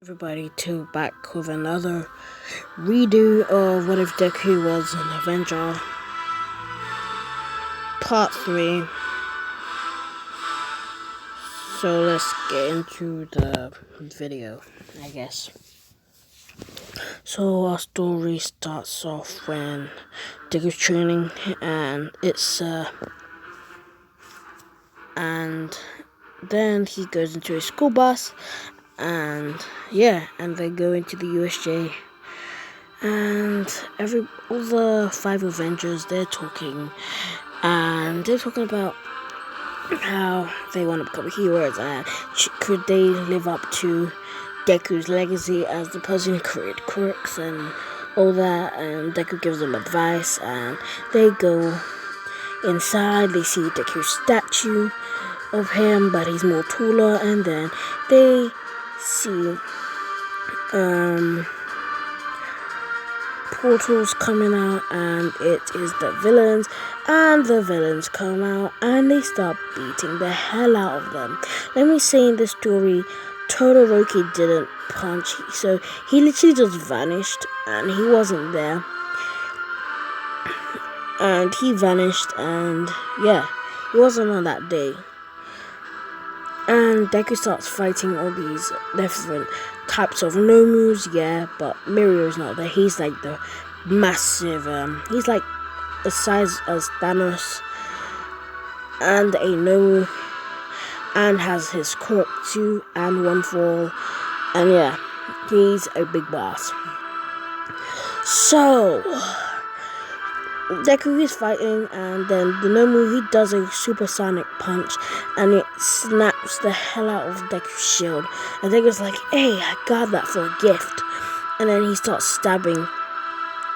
Everybody to back with another redo of What If Deku Was an Avenger Part 3. So let's get into the video, I guess. So our story starts off when Deku's training and and then he goes into a school bus and they go into the USJ. And all the 5 Avengers, they're talking about how they want to become heroes and could they live up to Deku's legacy as the person who created crooks and all that. And Deku gives them advice, and they go inside. They see Deku's statue of him, but he's more taller, and then they see portals coming out, and it is the villains, and the villains come out and they start beating the hell out of them. Let me say, in this story, Todoroki didn't punch, so he literally just vanished and he wasn't there, and he vanished, and he wasn't on that day. And Deku starts fighting all these different types of Nomus, but Mirio's not there. He's like the massive, he's like the size as Thanos, and a Nomu, and has his quirk too, and one fall, and he's a big boss. So Deku is fighting, and then the Nomu, he does a supersonic punch, and it snaps the hell out of Deku's shield. And Deku's like, "Hey, I got that for a gift." And then he starts stabbing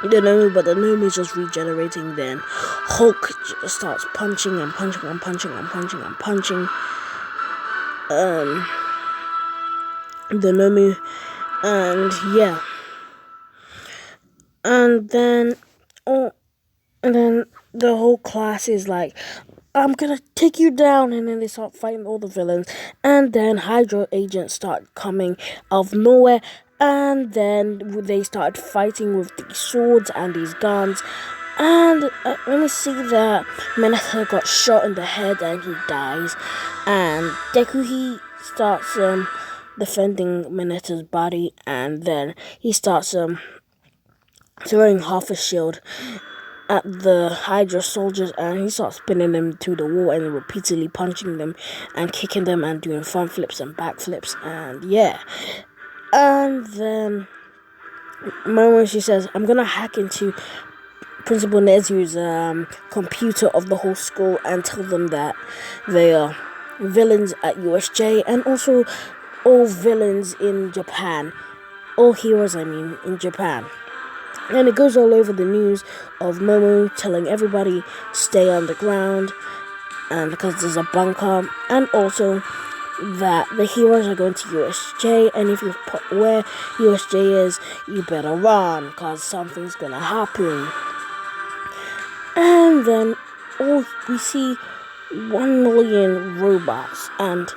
the Nomu, but the Nomu is just regenerating. Then Hulk just starts punching and punching and punching and punching and punching the Nomu, and then the whole class is like, "I'm gonna take you down," and then they start fighting all the villains, and then Hydra agents start coming out of nowhere, and then they start fighting with these swords and these guns, and let me see that Minato got shot in the head and he dies, and Deku, he starts defending Minato's body, and then he starts throwing half a shield at the Hydra soldiers, and he starts spinning them to the wall and repeatedly punching them and kicking them and doing front flips and back flips, and then Momo, she says, "I'm gonna hack into Principal Nezu's computer of the whole school and tell them that they are villains at USJ, and also all villains in Japan, all heroes in Japan." And it goes all over the news of Momo telling everybody stay underground, and because there's a bunker, and also that the heroes are going to USJ, and if you put where USJ is, you better run because something's gonna happen. And then we see 1 million robots, and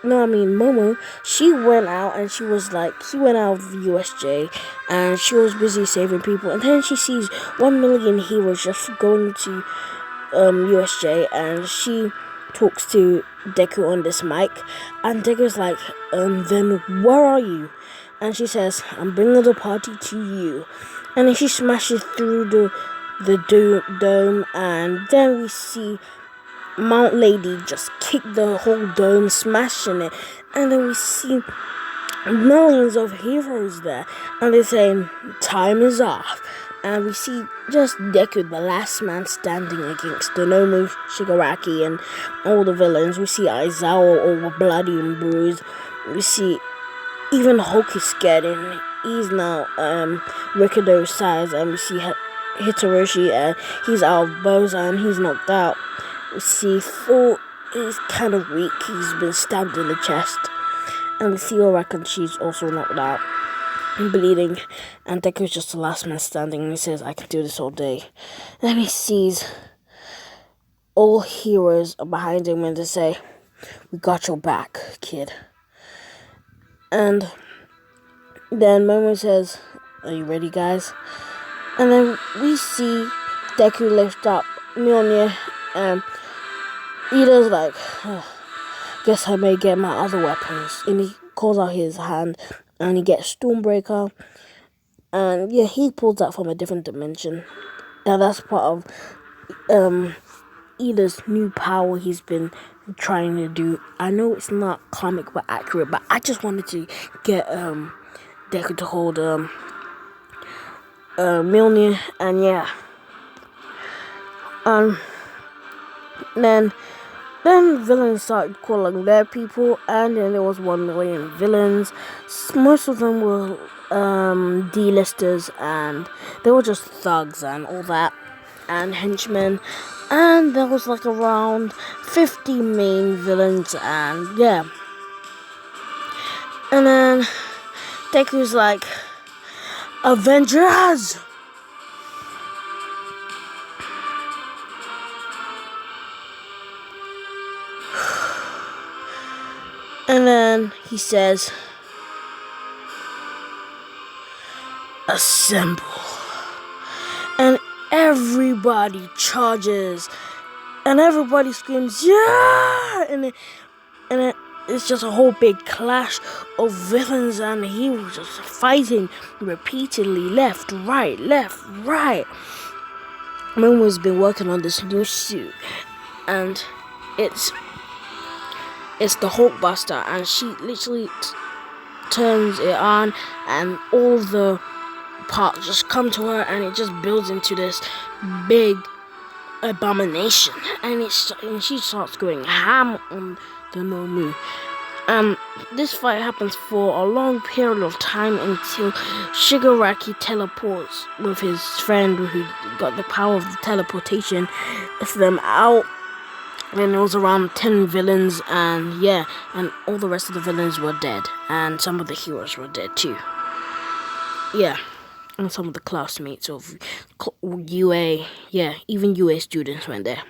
Momo, she went out, and she went out of the USJ, and she was busy saving people, and then she sees 1 million heroes just going to USJ, and she talks to Deku on this mic, and Deku's like, "Then where are you?" And she says, "I'm bringing the party to you." And then she smashes through the dome, and then we see Mount Lady just kick the whole dome, smashing it, and then we see millions of heroes there, and they're saying time is off, and we see just Deku, the last man standing against the Nomu, Shigaraki, and all the villains. We see Aizawa all bloody and bruised. We see even Hulk is scared, and he's now Ricardo's size, and we see Hitoroshi, and he's out of bows and he's knocked out. We see Thor, he's kind of weak, he's been stabbed in the chest. And we see Oracle, she's also knocked out and bleeding. And Deku's just the last man standing, and he says, "I can do this all day." And then he sees all heroes behind him, and they say, "We got your back, kid." And then Momo says, "Are you ready, guys?" And then we see Deku lift up Mjolnir, and Ida's like, guess I may get my other weapons. And he calls out his hand, and he gets Stormbreaker. And yeah, he pulls that from a different dimension. And that's part of Ida's new power he's been trying to do. I know it's not comic but accurate, but I just wanted to get Deku to hold Mjolnir, and yeah. Then villains started calling their people, and then there was 1 million villains. Most of them were D-listers, and they were just thugs and all that, and henchmen. And there was like around 50 main villains, and yeah. And then Deku's like, Avengers! And then he says, assemble. And everybody charges. And everybody screams, yeah! And it's just a whole big clash of villains and heroes just fighting repeatedly, left, right. Momo's been working on this new suit, and it's the Hulkbuster, and she literally turns it on, and all the parts just come to her, and it just builds into this big abomination, and she starts going ham on the Momo. This fight happens for a long period of time until Shigaraki teleports with his friend who got the power of the teleportation, lets them out. And it was around 10 villains, and yeah, and all the rest of the villains were dead, and some of the heroes were dead too. Yeah, and some of the classmates of UA, yeah, even UA students went there.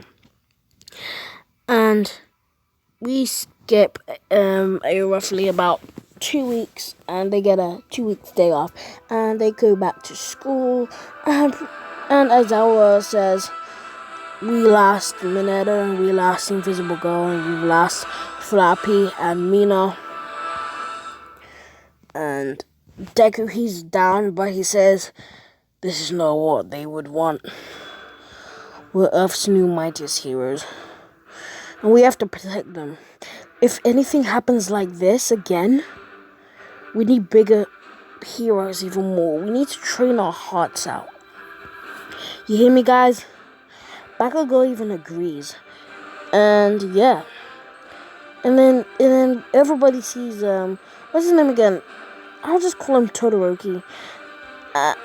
And we skip roughly about 2 weeks, and they get a 2 weeks day off, and they go back to school, and Aizawa says, we lost Mineta, and we lost Invisible Girl, and we lost Flappy and Mina. And Deku, he's down, but he says, this is not what they would want. We're Earth's new mightiest heroes, and we have to protect them. If anything happens like this again, we need bigger heroes even more. We need to train our hearts out. You hear me, guys? Bakugo even agrees. And yeah. And then everybody sees what's his name again? I'll just call him Todoroki.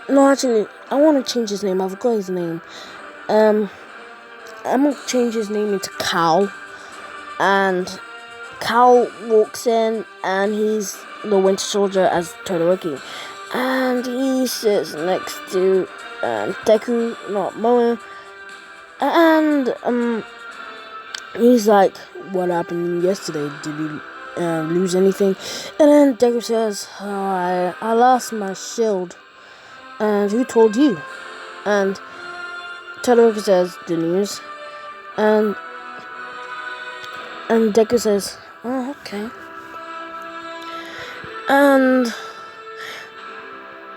No, actually, I want to change his name. I forgot his name. I'm gonna change his name into Cal. And Cal walks in, and he's the Winter Soldier as Todoroki. And he sits next to Deku, not Momo. And he's like, what happened yesterday? Did you lose anything? And then Deku says, I lost my shield. And who told you? And Todoroki says, the news. And Deku says, oh, okay. And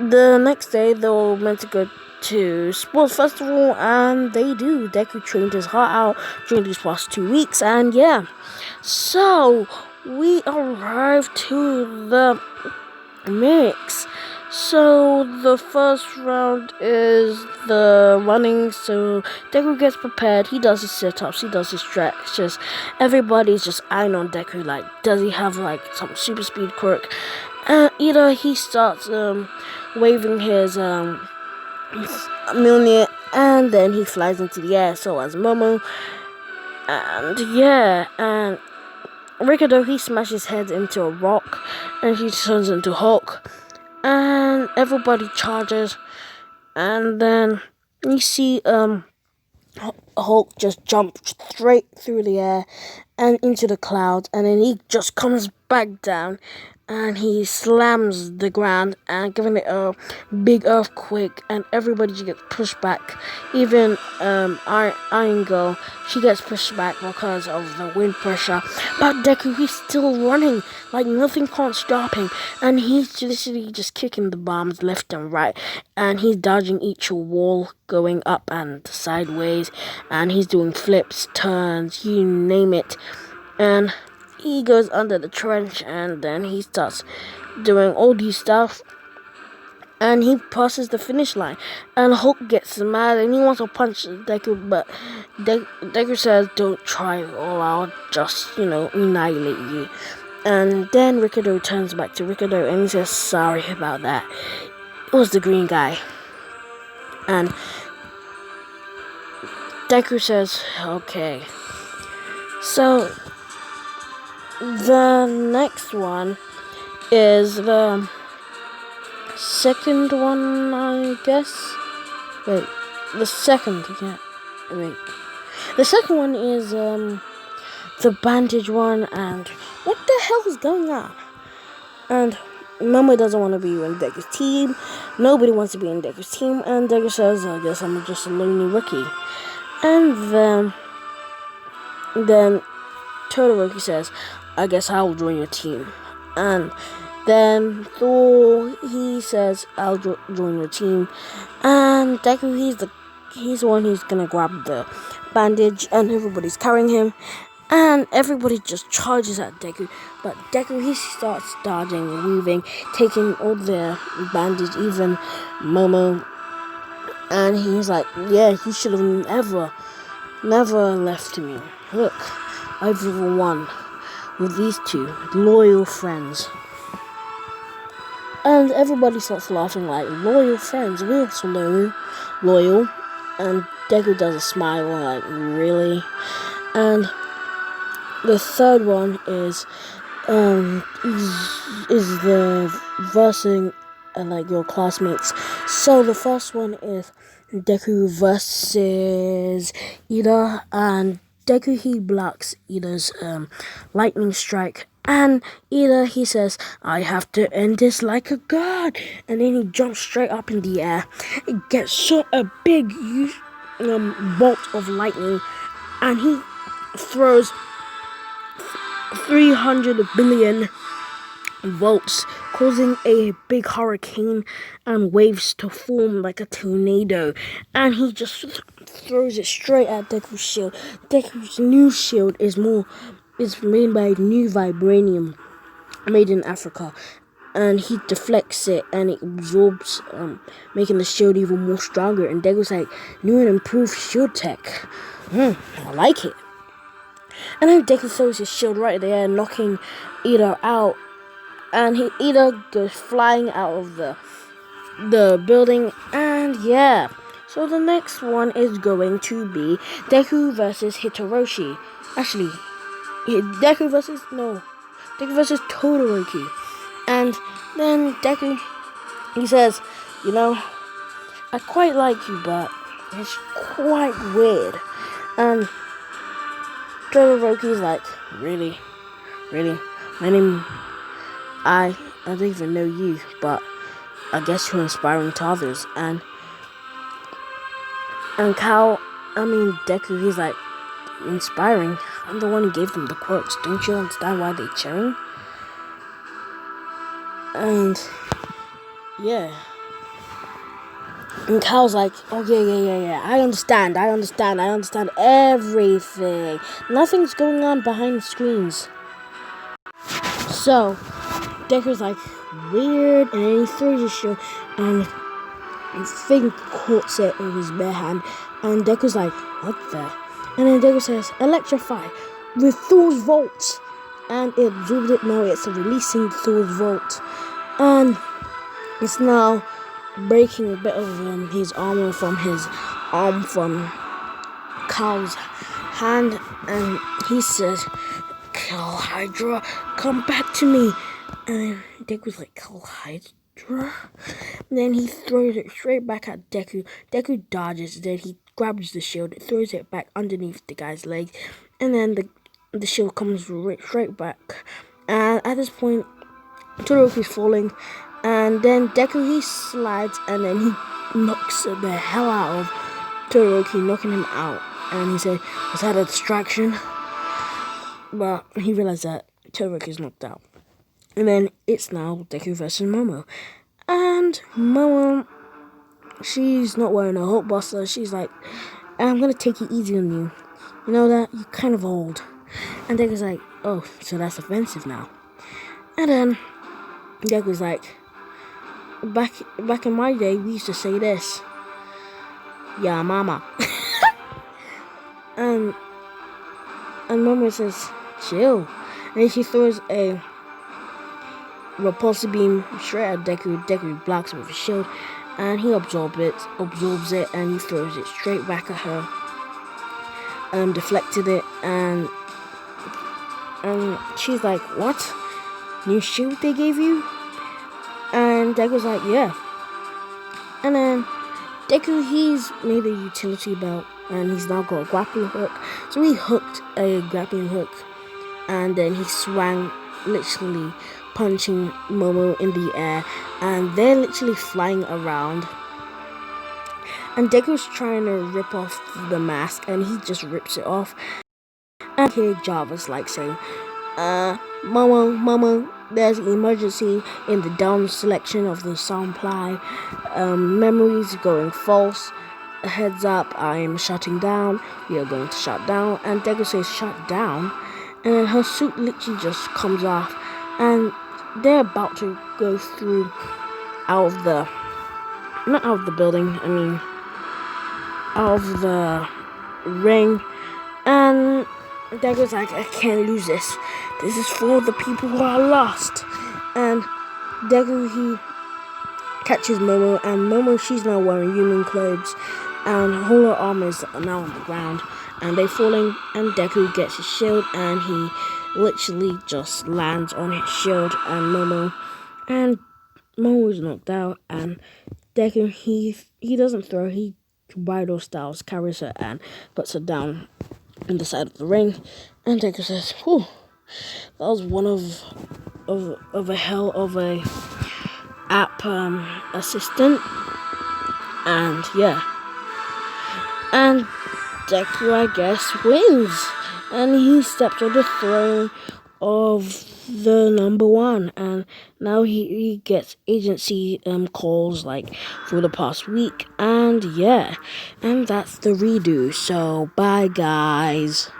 the next day, they were meant to go to sports festival, and they do. Deku trained his heart out during these past 2 weeks, and yeah. So, we arrive to the mix. So, the first round is the running. So, Deku gets prepared. He does his sit-ups. He does his stretches. Everybody's just eyeing on Deku. Like, does he have, like, some super speed quirk? Either he starts waving his Mjolnir, and then he flies into the air. So as Momo. And yeah, and Ricardo, he smashes his head into a rock, and he turns into Hulk. And everybody charges, and then you see Hulk just jump straight through the air and into the clouds, and then he just comes back down, and he slams the ground and giving it a big earthquake, and everybody gets pushed back. Even Iron Girl, she gets pushed back because of the wind pressure. But Deku, he's still running like nothing can't stop him, and he's literally just kicking the bombs left and right, and he's dodging each wall going up and sideways, and he's doing flips, turns, you name it. And he goes under the trench, and then he starts doing all these stuff, and he passes the finish line, and Hulk gets mad and he wants to punch Deku, but Deku says, don't try, or I'll just, annihilate you. And then Ricardo turns back to Ricardo and he says, sorry about that, it was the green guy. And Deku says, okay. So the next one is the second one, I guess. Wait, the second, yeah. Wait. The second one is the bandage one, and what the hell is going on? And Mama doesn't want to be in Deku's team. Nobody wants to be in Deku's team, and Deku says, I guess I'm just a lonely rookie. And then Todoroki says, I guess I will join your team. And then Thor, he says, I'll join your team. And Deku, he's the one who's gonna grab the bandage, and everybody's carrying him. And everybody just charges at Deku. But Deku, he starts dodging, weaving, taking all the bandage, even Momo. And he's like, yeah, he should have never left me. Look, I've won with these two loyal friends. And everybody starts laughing like, loyal friends, we're so loyal. And Deku does a smile like, really? And the third one is the versing like your classmates. So the first one is Deku versus Ida, and Deku, he blocks Ida's lightning strike, and Ida, he says, I have to end this like a god, and then he jumps straight up in the air. It gets shot a big bolt of lightning, and he throws 300 billion volts, causing a big hurricane and waves to form like a tornado, and he just throws it straight at Deku's shield. Deku's new shield is made by new vibranium made in Africa, and he deflects it and it absorbs, making the shield even more stronger. And Deku's like, new and improved shield tech. I like it. And then Deku throws his shield right there, knocking Ida out, and Ida goes flying out of the building. And yeah, so the next one is going to be Deku versus Hitoroshi. Actually, Deku versus Todoroki. And then Deku, he says, I quite like you, but it's quite weird. And Todoroki's like, really? My name, I don't even know you, but I guess you're inspiring to others. And Deku, he's like, inspiring? I'm the one who gave them the quotes. Don't you understand why they're cheering? And yeah. And Cal's like, oh yeah, I understand everything. Nothing's going on behind the screens. So, Deku's like, weird, and then he throws his shield, and Finn caught it with his bare hand, and Deku's like, what the? And then Deku says, electrify with Thor's Volt, and it absorbed it. Now it's releasing Thor's Volt, and it's now breaking a bit of his armor from his arm from Cal's hand, and he says, Cal Hydra, come back to me. And Deku's like, Cal Hydra? And then he throws it straight back at Deku. Deku dodges, then he grabs the shield, throws it back underneath the guy's leg, and then the shield comes straight back. And at this point, Todoroki's falling, and then Deku he slides, and then he knocks the hell out of Todoroki, knocking him out. And he said, "Was that a distraction?" But he realized that Todoroki's knocked out. And then it's now Deku versus Momo, and Momo, she's not wearing a Hulkbuster. She's like, "I'm gonna take it easy on you. You know that you're kind of old." And Deku's like, "Oh, so that's offensive now." And then Deku's like, back in my day, we used to say this, "Yeah, mama." and Momo says, "Chill." And then she throws a repulsive beam straight at Deku. Deku blocks it with a shield, and he absorbs it, and he throws it straight back at her. Deflected it, and she's like, "What? New shield they gave you?" And Deku's like, "Yeah." And then Deku, he's made a utility belt, and he's now got a grappling hook. So he hooked a grappling hook, and then he swung, literally punching Momo in the air, and they're literally flying around. And Deku's trying to rip off the mask, and he just rips it off. And here Java's like saying, Momo, there's an emergency in the down selection of the supply. Memories going false. Heads up, I am shutting down. We are going to shut down." And Deku says, "Shut down?" And then her suit literally just comes off, and they're about to go through not out of the building, I mean out of the ring. And Deku's like, "I can't lose this. This is for the people who are lost." And Deku, he catches Momo, and Momo, she's now wearing human clothes, and all her armors are now on the ground, and they're falling. And Deku gets his shield, and he literally just lands on his shield and Momo's knocked out, and Deku, he doesn't throw, he Raido styles carries her and puts her down on the side of the ring. And Deku says, "Whew, that was one of a hell of a app assistant." And yeah, and Deku, I guess, wins, and he steps on the throne of the number one, and now he gets agency calls like for the past week. And yeah, and that's the redo. So bye guys.